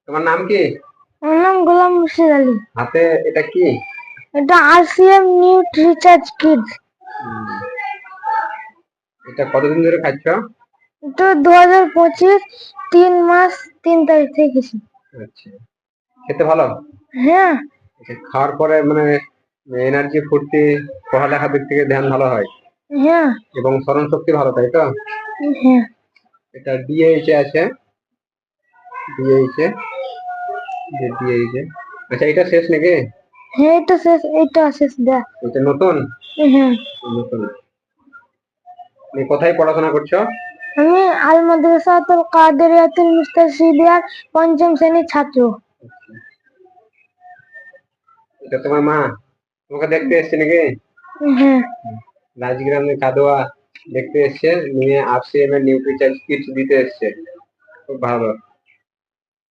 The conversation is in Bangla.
তোমার নাম কি? আমার নাম গোলাম মুর্শিদ আলী। হাতে এটা কি? এটা RCM নিউট রিচার্জ কিডস। এটা কতদিন ধরে খাচ্ছ? এটা 2025 3 মাস 3 তারিখ থেকে খেয়েছি। আচ্ছা, খেতে ভালো? হ্যাঁ। আচ্ছা, খাওয়ার পরে মানে এনার্জি, ফুর্তি, পড়ালেখার দিক থেকে ধ্যান ভালো হয় হ্যাঁ। এবং স্মরণ শক্তি ভালো, তাই তো? হ্যাঁ। এটা DH আছে, DH DH। আচ্ছা, এটা শেষ নাকি? হ্যাঁ, এটা শেষ, এটা শেষ দেখ। এটা নতুন? হ্যাঁ। নতুন। তুমি কোথায় পড়াশোনা করছো? আমি আল মাদ্রাসাতুল কাদেরিয়াতুল মুস্তাশিদিয়ার 5ম শ্রেণীর ছাত্র। এটা তোমার মা তোমাকে দেখতে এসছে নাকি? হ্যাঁ। রাজগ্রামে কাদোয়া দেখতে এসছে, নিয়ে RCM এর নিউট্রিচার্জ কিটস দিতে এসছে। খুব ভালো।